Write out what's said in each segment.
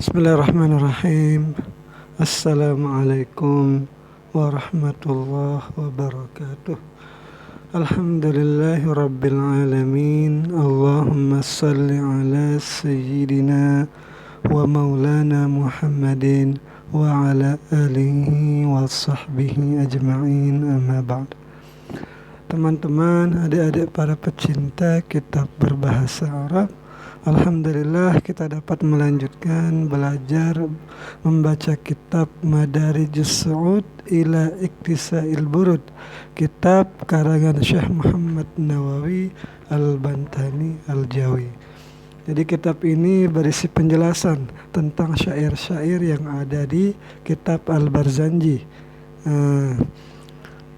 Bismillahirrahmanirrahim. Assalamualaikum warahmatullahi wabarakatuh. Alhamdulillahi rabbil alamin. Allahumma salli ala sayyidina wa maulana Muhammadin wa ala alihi wa sahbihi ajma'in, amma ba'd. Teman-teman, adik-adik para pecinta kitab berbahasa Arab, alhamdulillah kita dapat melanjutkan belajar membaca kitab Madarijus Su'ud ila Iktisa'il Burud, kitab karangan Syekh Muhammad Nawawi Al-Bantani Al-Jawi. Jadi kitab ini berisi penjelasan tentang syair-syair yang ada di kitab Al-Barzanji.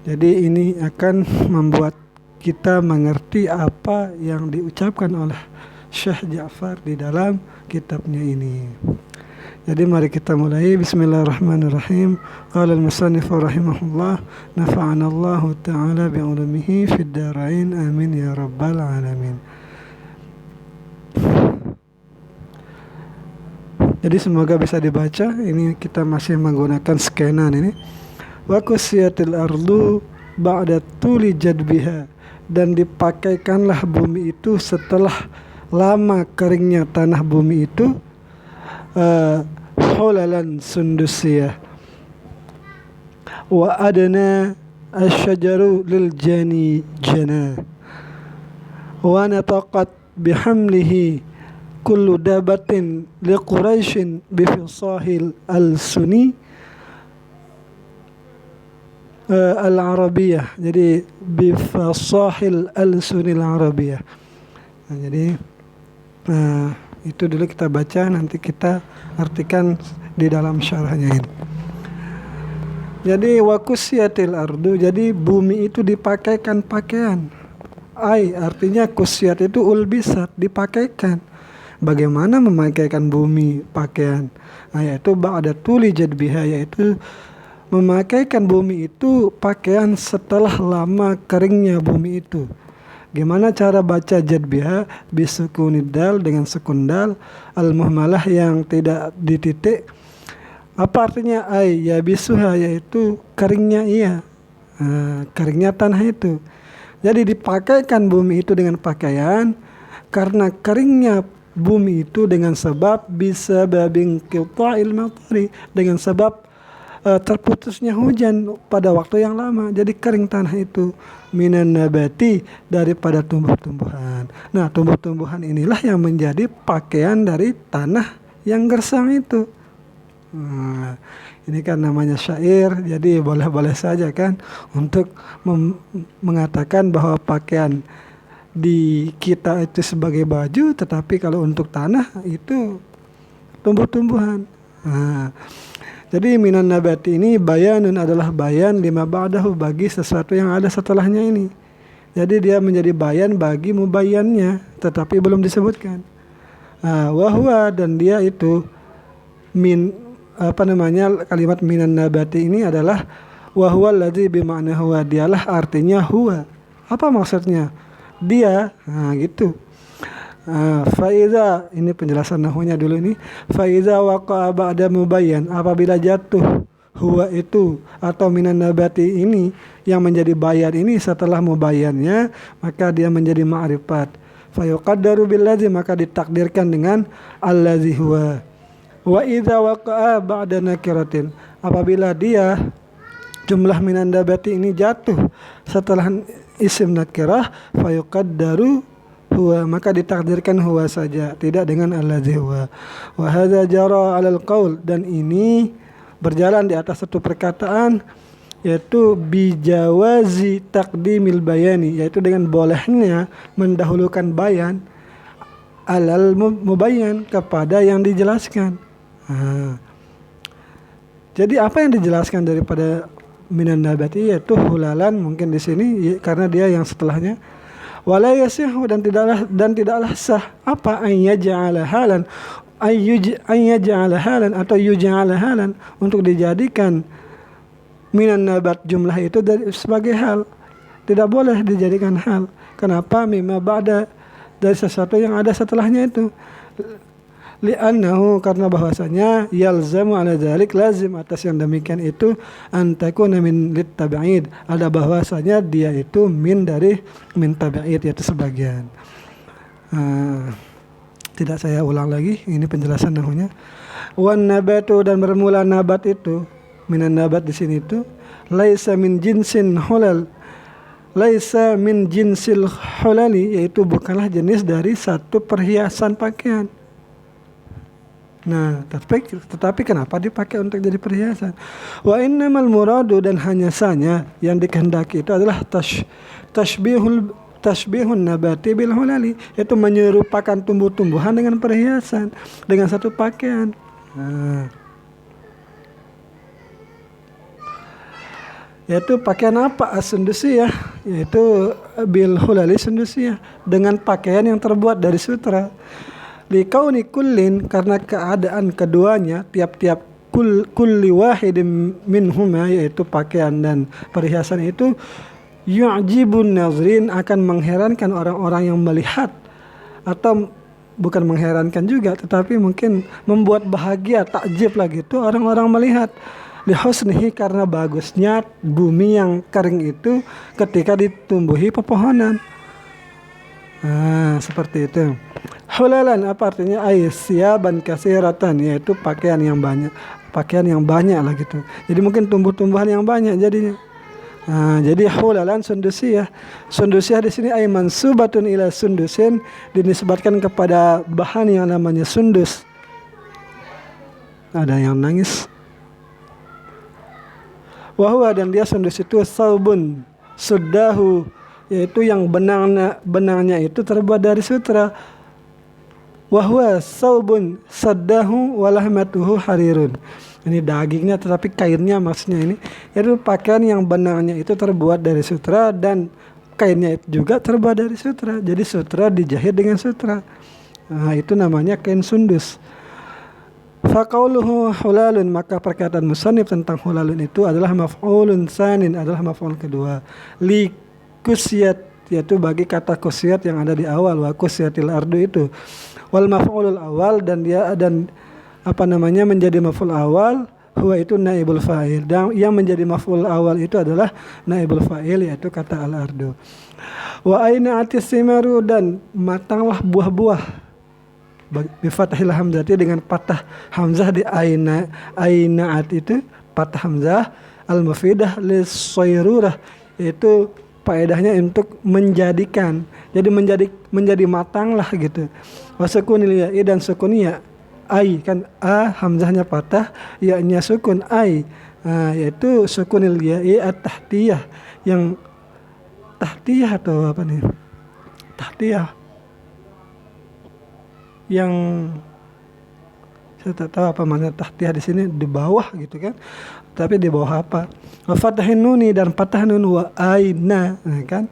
Jadi ini akan membuat kita mengerti apa yang diucapkan oleh Syekh Ja'far di dalam kitabnya ini. Jadi mari kita mulai. Bismillahirrahmanirrahim. Qala al-musannif rahimahullah, nafa'ana Allah ta'ala bi'ulumihi fid darain, amin ya rabbal alamin. Jadi semoga bisa dibaca. Ini kita masih menggunakan scanan ini. Wa kusiyatil ardu ba'da tuli jadbiha, dan dipakaikanlah bumi itu setelah lama keringnya tanah bumi itu, hulalan sundusiyah, wa adna asyajaru lil jani jana, wa nataqat bihamlihi kullu dabatin liquraishin bifisahil al-suni al-arabiyah. Jadi bifasahil al-sunil arabiyah. Nah, jadi itu dulu kita baca, nanti kita artikan di dalam syarahnya ini. Jadi wakusiyatil ardu, jadi bumi itu dipakaikan pakaian. Artinya kusiat itu ulbisat, dipakaikan. Bagaimana memakaikan bumi pakaian? Yaitu ba'da tuli jadbiha, yaitu memakaikan bumi itu pakaian setelah lama keringnya bumi itu. Gimana cara baca jadbiha? Bisukunidal, dengan sukundal, al-muhmalah yang tidak dititik. Apa artinya ya bisuha, yaitu keringnya keringnya tanah itu. Jadi dipakaikan bumi itu dengan pakaian karena keringnya bumi itu dengan sebab bisa babing qita'il matari, dengan sebab terputusnya hujan pada waktu yang lama. Jadi kering tanah itu, minan nabati, daripada tumbuh-tumbuhan. Nah, tumbuh-tumbuhan inilah yang menjadi pakaian dari tanah yang gersang itu. Ini kan namanya syair, jadi boleh-boleh saja kan untuk mengatakan bahwa pakaian di kita itu sebagai baju, tetapi kalau untuk tanah itu tumbuh-tumbuhan. Jadi minan nabati ini bayanun, adalah bayan lima ba'dahu, bagi sesuatu yang ada setelahnya ini. Jadi dia menjadi bayan bagi mubayyannya, tetapi belum disebutkan. Wahwa, dan dia itu kalimat minan nabati ini adalah wahwa alladzi bima'na huwa, dialah artinya huwa. Apa maksudnya? Dia, gitu. Faiza, ini penjelasan nahwunya dulu ini. Faiza waqa'a ba'da mubayyan, apabila jatuh huwa itu atau minan nabati ini yang menjadi bayan ini setelah mubayyannya, maka dia menjadi ma'rifat. Fayuqaddaru billadzi, maka ditakdirkan dengan allazi huwa. Wa idza waqa'a ba'da nakiratin, apabila dia jumlah minan nabati ini jatuh setelah isim nakirah, fayuqaddaru huwa, maka ditakdirkan huwa saja, tidak dengan allazi huwa. Wa hadza jara 'alal qaul, dan ini berjalan di atas satu perkataan, yaitu bijawazi taqdimil bayani, yaitu dengan bolehnya mendahulukan bayan alal mubayyan, kepada yang dijelaskan. Jadi apa yang dijelaskan daripada minan nabati, yaitu hulalan mungkin di sini karena dia yang setelahnya. Wala yasihu, dan tidaklah sah apa ayyaj'ala halan, ayyaj'ala halan atau yuj'ala halan, untuk dijadikan minan nabat jumlah itu sebagai hal. Tidak boleh dijadikan hal. Kenapa? Mimma ba'da, dari sesuatu yang ada setelahnya itu. li'annahu karena bahwasanya yalzamu ala dzalik lazim atas yang demikian itu antakuna min litab'id ada bahwasanya dia itu min tab'id yaitu sebagian. Tidak saya ulang lagi, ini penjelasan nahunya. Wan nabatu dan bermula nabat itu minan nabat di sini itu laisa min jinsin hulal laisa min jinsil hulali yaitu bukanlah jenis dari satu perhiasan pakaian. Nah, tetapi kenapa dipakai untuk jadi perhiasan? Wa innamal muradu dan hanya saja yang dikehendaki itu adalah tashbihun nabati bil hulali, yaitu menyerupakan tumbuh-tumbuhan dengan perhiasan, dengan satu pakaian. Nah, yaitu pakaian apa? As-sundusiyah, yaitu bil hulali sundusiyah, dengan pakaian yang terbuat dari sutra. Likauni kullin karena keadaan keduanya tiap-tiap kulli wahidin minhuma yaitu pakaian dan perhiasan itu yu'jibun nazirin akan mengherankan orang-orang yang melihat, atau bukan mengherankan juga tetapi mungkin membuat bahagia, takjib lah gitu orang-orang melihat. Lihusnihi karena bagusnya bumi yang kering itu ketika ditumbuhi pepohonan. Nah, seperti itu. Hulalan apa artinya? Siyaban kasiratan, yaitu pakaian yang banyak lah gitu. Jadi mungkin tumbuh-tumbuhan yang banyak jadinya. Nah, jadi hulalan sundusiyah. Sundusiyah di sini ay mansubatun ila sundusin, dinisbatkan kepada bahan yang namanya sundus. Ada yang nangis. Wahwa dan dia sundus itu saubun sudahu, yaitu yang benangnya itu terbuat dari sutra. Wahwa saubun saddahu walahmatuhu harirun. Ini dagingnya tetapi kainnya maksudnya ini. Itu pakaian yang benangnya itu terbuat dari sutra dan kainnya itu juga terbuat dari sutra. Jadi sutra dijahit dengan sutra. Nah, itu namanya kain sundus. Faqauluhu hulalun, maka perkataan musannif tentang hulalun itu adalah maf'ulun sanin, adalah maf'ul kedua. Li kusyat, yaitu bagi kata kusyat yang ada di awal, wa kusyatil ardu itu. Wal maf'ulul awal dan menjadi maf'ul awal huwa itu naibul fa'il, dan yang menjadi maf'ul awal itu adalah naibul fa'il yaitu kata al ardu. Wa aina atis simaru, dan matanglah buah-buah bi fathil hamzati, dengan patah hamzah di ainaat itu patah hamzah al mufidah lis sayrurah, yaitu faedahnya untuk menjadikan, jadi menjadi matang lah gitu. Wasukunil ya'i, dan sukun ya ai, kan a hamzahnya patah, ya-nya sukun ai, yaitu sukunil ya'i at-tahtiyah, yang tahtiyah atau apa nih? Tahtiyah yang saya tak tahu apa makna tahtiyah di sini, di bawah gitu kan. Tapi di bawah apa? Wa fathin nuni, dan patah nun, wa aina, kan?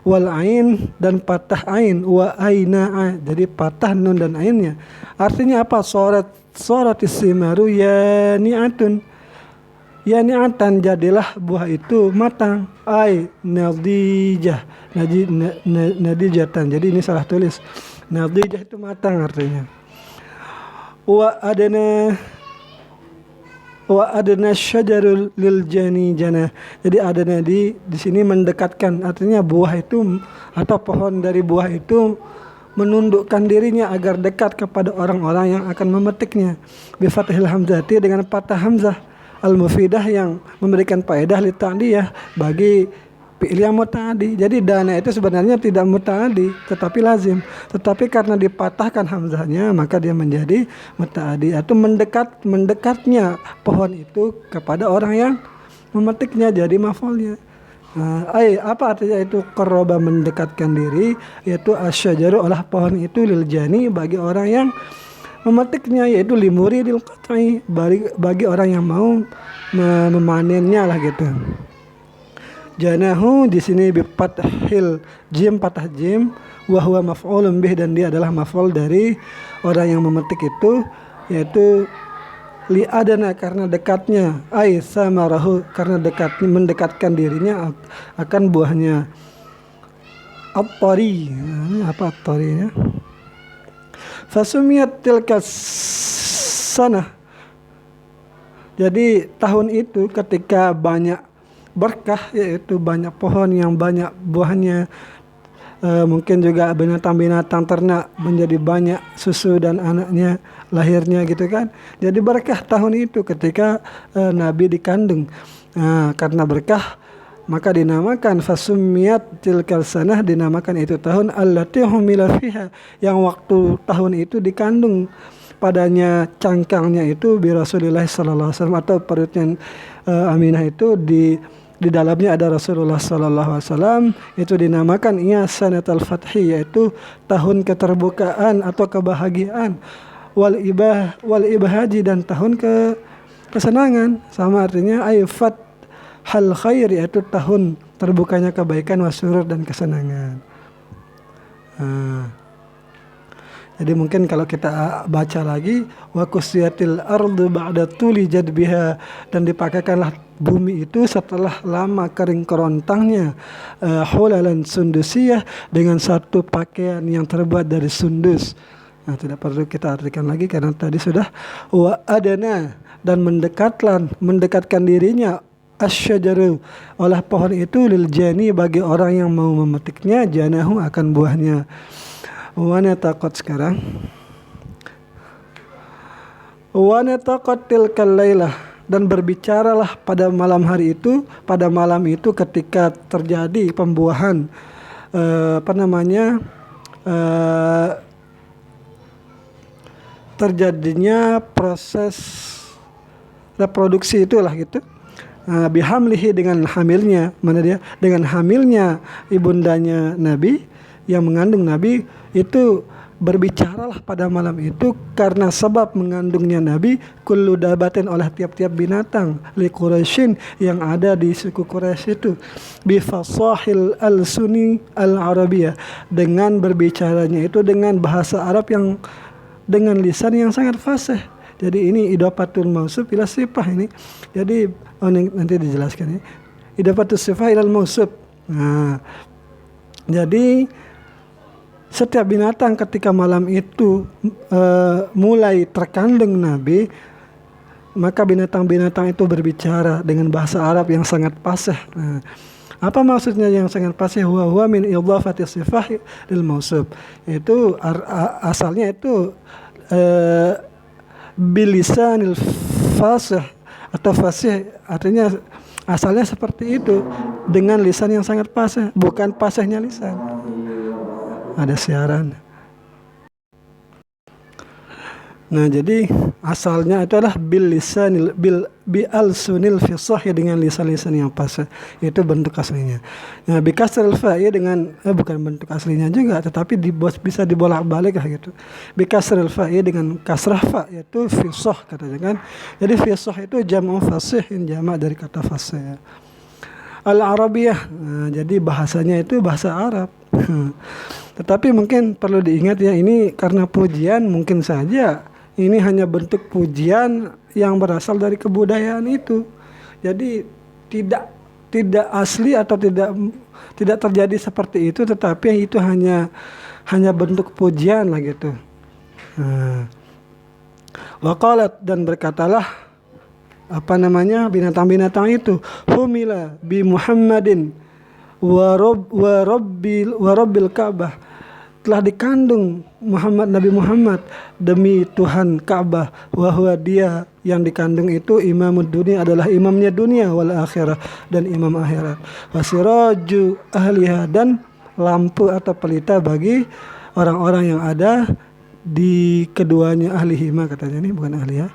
Wal ain, dan patah ain, wa aina. Jadi patah nun dan ainnya. Artinya apa? Sorat isimaru yani'atun. Yani'atan, jadilah buah itu matang. Ai nadijah. Nadijatan. Jadi ini salah tulis. Nadijah itu matang artinya. Wa adna syajarul lil jana. Jadi adna di sini mendekatkan, artinya buah itu atau pohon dari buah itu menundukkan dirinya agar dekat kepada orang-orang yang akan memetiknya. Bi fathil hamzati, dengan patah hamzah al mufidah yang memberikan faedah li ta'diyah bagi fi'il yang muta'addi. Jadi dana itu sebenarnya tidak muta'addi tetapi lazim, tetapi karena dipatahkan hamzahnya maka dia menjadi muta'addi, atau mendekatnya pohon itu kepada orang yang memetiknya, jadi maf'ulnya. Apa artinya itu? Qarraba, mendekatkan diri, yaitu asyajaru, olah pohon itu, lil jani, bagi orang yang memetiknya, yaitu limuridil qat'i, bagi orang yang mau memanennya lah gitu. Janahu di sini bi fathil jim, patah jim, wa huwa maf'ulun bih, dan dia adalah maf'ul dari orang yang memetik itu, yaitu li adana, karena dekatnya, ai samarahu, karena mendekatkan dirinya akan buahnya. At-tari, apa at-tarinya? Fasumiyat tilka sanah. Jadi tahun itu ketika banyak berkah, yaitu banyak pohon yang banyak buahnya, mungkin juga binatang-binatang ternak menjadi banyak susu dan anaknya lahirnya gitu kan. Jadi berkah tahun itu ketika Nabi dikandung. Karena berkah maka dinamakan fasumiyat tilkal sanah, dinamakan itu tahun allati humila fiha, yang waktu tahun itu dikandung padanya cangkangnya itu bi Rasulillah sallallahu alaihi wasallam, atau perutnya Aminah itu di dalamnya ada Rasulullah sallallahu alaihi wasallam. Itu dinamakan ia sanatul fathi, yaitu tahun keterbukaan atau kebahagiaan, wal ibahaji, dan tahun kesenangan, sama artinya ayfat hal khair, yaitu tahun terbukanya kebaikan, wasurur, dan kesenangan. Jadi mungkin kalau kita baca lagi, wa kusiyatil ardu ba'da tuli jadbiha, dan dipakaikanlah bumi itu setelah lama kering kerontangnya, hulalan sundusiyah, dengan satu pakaian yang terbuat dari sundus. Tidak perlu kita artikan lagi karena tadi sudah. Wa adana, dan mendekatkan dirinya asyajaru, oleh pohon itu, lil jani, bagi orang yang mau memetiknya, janahu, akan buahnya. Wana takut sekarang. Wana takut tilkal lailah, dan berbicaralah pada malam hari itu, pada malam itu ketika terjadi pembuahan, terjadinya proses reproduksi itulah gitu. Bihamlihi, dengan hamilnya, mana dia? Dengan hamilnya ibundanya Nabi yang mengandung Nabi, itu berbicaralah pada malam itu karena sebab mengandungnya Nabi, kullu dabatin, oleh tiap-tiap binatang, li Quraisyin, yang ada di suku Quraisy itu, bi fasahil al-suni al-arabiyah, dengan berbicaranya itu dengan bahasa Arab yang dengan lisan yang sangat fasih. Jadi ini idafatul mausuf ila sifah ini. Jadi nanti dijelaskan ya. Idafatul sifah ilal mausuf. Jadi setiap binatang ketika malam itu mulai terkandung Nabi, maka binatang-binatang itu berbicara dengan bahasa Arab yang sangat fasih. Apa maksudnya yang sangat fasih? Huwa min idhafati sifah lil mausuf. Itu asalnya itu bilisanil fasih atau fasih, artinya asalnya seperti itu, dengan lisan yang sangat fasih, bukan fasihnya lisan. Ada siaran. Nah, jadi asalnya itu adalah bil lisanil bi al-sunil fisah, ya, dengan lisan-lisan yang fasih. Itu bentuk aslinya. Nah, bi kasril fa, ya, dengan bukan bentuk aslinya juga, tetapi bisa dibolak-balik lah gitu. Bi kasril fa, ya, dengan kasrah fa, yaitu fisah katanya kan. Jadi fisah itu jam'u fasihin, jamak dari kata fasih. Al-Arabiyah. Nah, jadi bahasanya itu bahasa Arab. Tetapi mungkin perlu diingat ya, ini karena pujian, mungkin saja ini hanya bentuk pujian yang berasal dari kebudayaan itu. Jadi tidak asli atau tidak terjadi seperti itu, tetapi itu hanya bentuk pujian lah gitu. Waqalat, dan berkatalah binatang-binatang itu, humila bi Muhammadin wa rabbil Ka'bah, telah dikandung Nabi Muhammad demi Tuhan Ka'bah, wa huwa, dia yang dikandung itu, imamud dunia, adalah imamnya dunia, wal akhirah, dan imam akhirat, wasiraju ahliha, dan lampu atau pelita bagi orang-orang yang ada di keduanya, ahlihima katanya, ini bukan ahliha.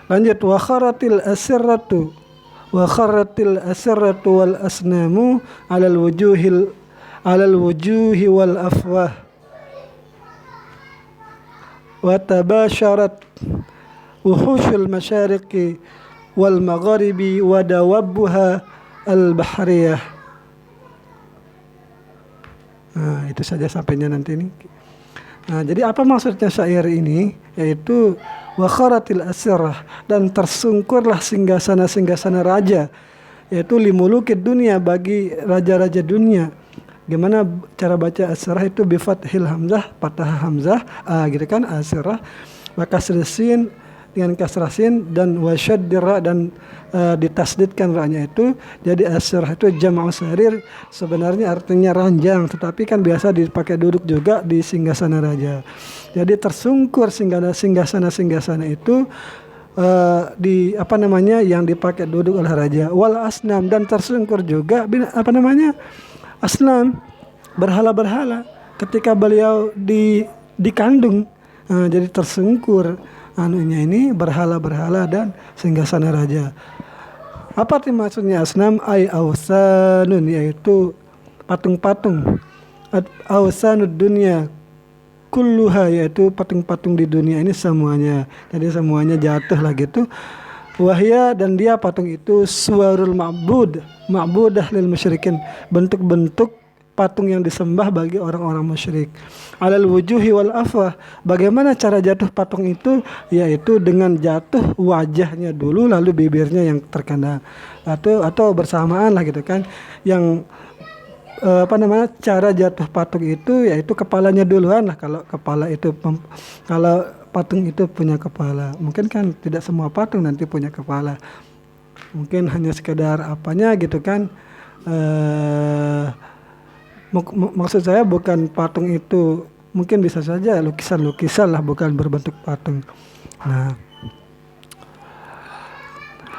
Lanjut, wa kharatil asirratu wal asnamu alal wujuhi wal afwah wa tabasharat wuhushul masyariqi wal magharibi wa dawabbuha al bahriyah. Itu saja sampainya nanti ini. Jadi apa maksudnya syair ini? Yaitu wa kharatil asirah, dan tersungkurlah singgasana-singgasana raja, yaitu limulukid dunia, bagi raja-raja dunia. Gimana cara baca asirah itu? Bi fathil hamzah, patah hamzah, gitu kan, asirah. Wa kasril sin, dengan kasrah sin, dan wasyaddir ra, dan ditasdidkan ra-nya itu. Jadi asirah itu jam'u sarir, sebenarnya artinya ranjang, tetapi kan biasa dipakai duduk juga di singgasana raja. Jadi tersungkur singgasana itu di apa namanya, yang dipakai duduk oleh raja. Wal asnam, dan tersungkur juga apa namanya, asnam, berhala-berhala, ketika beliau dikandung. Jadi tersungkur anunya ini, berhala-berhala dan singgasana raja. Apa arti maksudnya asnam? Ay awsanun, yaitu patung-patung. Awsanud dunia kulluha, yaitu patung-patung di dunia ini semuanya. Jadi semuanya jatuh lah gitu. Wahya, dan dia patung itu suwarul ma'budah lil musyrikin, bentuk-bentuk patung yang disembah bagi orang-orang musyrik. Alal wujuhi wal afwah, bagaimana cara jatuh patung itu? Yaitu dengan jatuh wajahnya dulu, lalu bibirnya yang terkena, atau bersamaan lah gitu kan. Yang apa namanya, cara jatuh patung itu yaitu kepalanya duluan lah, kalau kepala itu kalau patung itu punya kepala. Mungkin kan tidak semua patung nanti punya kepala, mungkin hanya sekedar apanya gitu kan. Maksud saya bukan patung itu, mungkin bisa saja lukisan-lukisan lah, bukan berbentuk patung. Nah,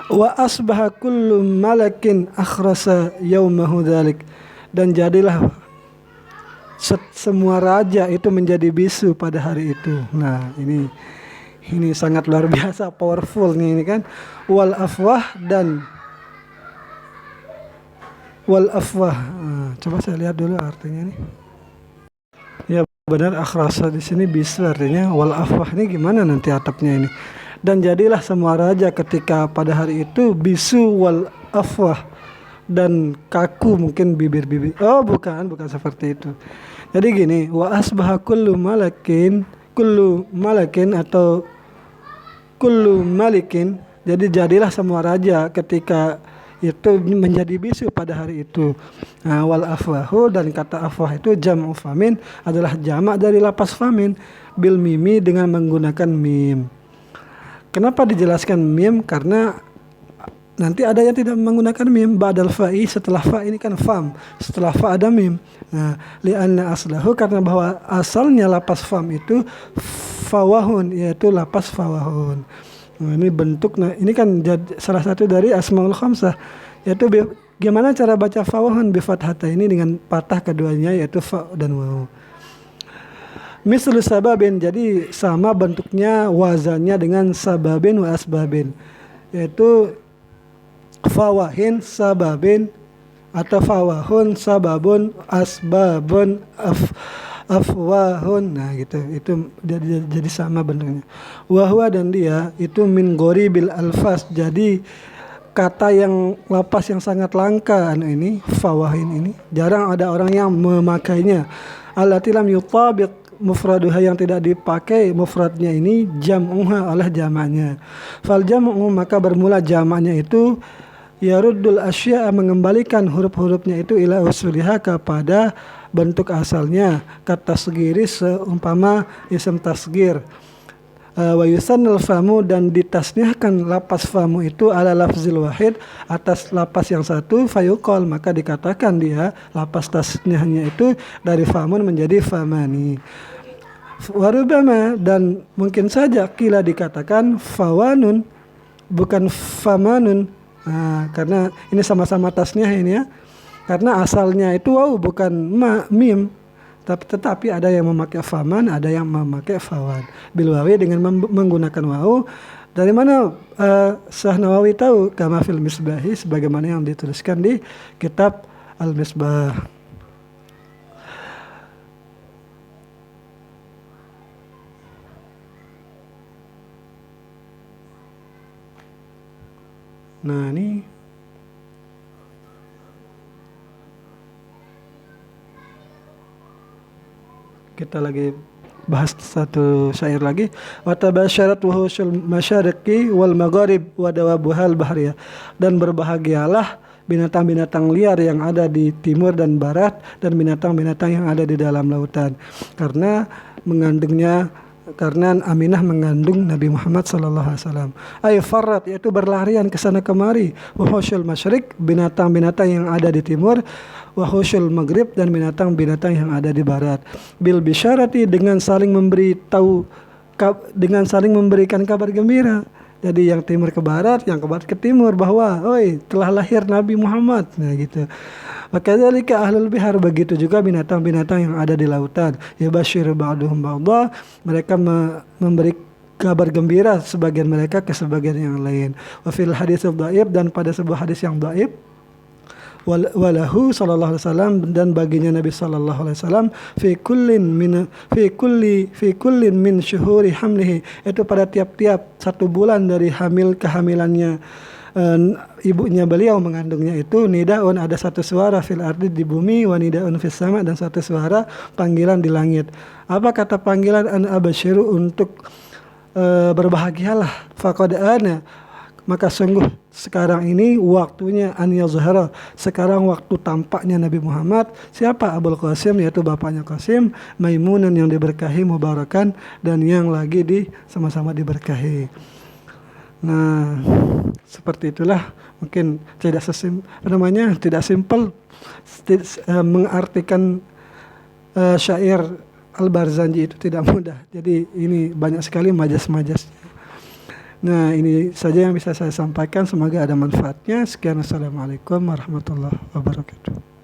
wa asbaha kullu malakin akhrasa yaumahu dzalik, dan jadilah semua raja itu menjadi bisu pada hari itu. Nah, ini sangat luar biasa, powerful nih ini kan. Wal afwah, dan wal afwah. Coba saya lihat dulu artinya nih. Ya benar, akhrasa di sini bisu, artinya wal afwah ini gimana nanti atapnya ini. Dan jadilah semua raja ketika pada hari itu bisu wal afwah, dan kaku mungkin bibir-bibir. Oh bukan seperti itu. Jadi gini, wa asbaha kullu malakin atau kullu malikin. Jadi jadilah semua raja ketika itu menjadi bisu pada hari itu. Nah, wal afwahu, dan kata afwah itu jam'u famin, adalah jamak dari lapas famin, bil mimi, dengan menggunakan mim. Kenapa dijelaskan mim? Karena nanti ada yang tidak menggunakan mim, ba'dal fa'i, setelah fa ini kan fam, setelah fa ada mim. Nah, li'anna aslahu, karena bahwa asalnya lapas fam itu fawahun, yaitu lapas fawahun. Nah, ini bentuk, nah ini kan salah satu dari asmaul khamsah, yaitu gimana cara baca fawahun bi fathata ini, dengan patah keduanya, yaitu fa dan waw. Mislu sababin, jadi sama bentuknya, wazannya dengan sababin wa asbabin, yaitu fawahin sababin, atau fawahun sababun asbabun afwahun. Nah gitu, itu jadi sama bentuknya. Wahwa, dan dia itu min ghoribil alfas, jadi kata yang lapas yang sangat langka ini, fawahin ini jarang ada orang yang memakainya. Allati lam yutabiq mufraduha, yang tidak dipakai mufradnya ini jam'uha oleh jamaknya. Fal jam'u, maka bermula jamaknya itu yaruddul asya'a, mengembalikan huruf-hurufnya itu ila usuliha, kepada bentuk asalnya. Kata tasgiri, seumpama isim tasgir. Wa yusannal famu, dan ditasniahkan lapas famu itu ala lafzil wahid, atas lapas yang satu. Fayuqal, maka dikatakan dia lapas tasniahnya itu dari famun menjadi famani. Warubama, dan mungkin saja kila dikatakan fawanun, bukan famanun. Nah, karena ini sama-sama tasniah ini ya. Karena asalnya itu waw, bukan mim. Tetapi ada yang memakai faman, ada yang memakai fawan. Bil wawi, dengan menggunakan waw. Dari mana Syekh Nawawi tahu? Kama fil misbahi, sebagaimana yang dituliskan di kitab Al-Misbah. Nah ini kita lagi bahas satu syair lagi. Wa tabasyarat wuhushul masyariqi wal magharib wa dawabuhal bahriyah. Dan berbahagialah binatang-binatang liar yang ada di timur dan barat dan binatang-binatang yang ada di dalam lautan, karena Aminah mengandung Nabi Muhammad sallallahu alaihi wasallam. Ay farrat, yaitu berlarian ke sana kemari. Wuhushul masyriq, binatang-binatang yang ada di timur. Wuhushul maghrib, dan binatang-binatang yang ada di barat. Bil bisyarati, dengan saling memberikan kabar gembira. Jadi yang timur ke barat, yang ke barat ke timur, bahwa telah lahir Nabi Muhammad. Nah gitu. Wakadzalika ahlul bihar, begitu juga binatang-binatang yang ada di lautan. Yabashiru ba'duhum ba'dha, mereka memberi kabar gembira sebagian mereka ke sebagian yang lain. Wa fil hadits dhaif, dan pada sebuah hadis yang dhaif, walahu sallallahu alaihi wasallam, dan baginya Nabi sallallahu alaihi wasallam, fi kullin min syuhuri hamlihi, itu pada tiap-tiap 1 bulan dari kehamilannya ibunya beliau mengandungnya itu, nidaun, ada 1 suara fil ardi, di bumi, wa nidaun fis sama, dan 1 suara panggilan di langit. Apa kata panggilan? An abasyiru, untuk berbahagialah. Faqad ana, maka sungguh sekarang ini waktunya, an yazhara, sekarang waktu tampaknya Nabi Muhammad. Siapa? Abul Qasim, yaitu bapaknya Qasim, Maimunan, yang diberkahi, mubarakan, dan yang lagi sama-sama diberkahi. Nah, seperti itulah. Mungkin tidak simpel mengartikan syair Al-Barzanji itu tidak mudah. Jadi ini banyak sekali majas-majasnya. Nah, ini saja yang bisa saya sampaikan. Semoga ada manfaatnya. Sekian, assalamualaikum warahmatullahi wabarakatuh.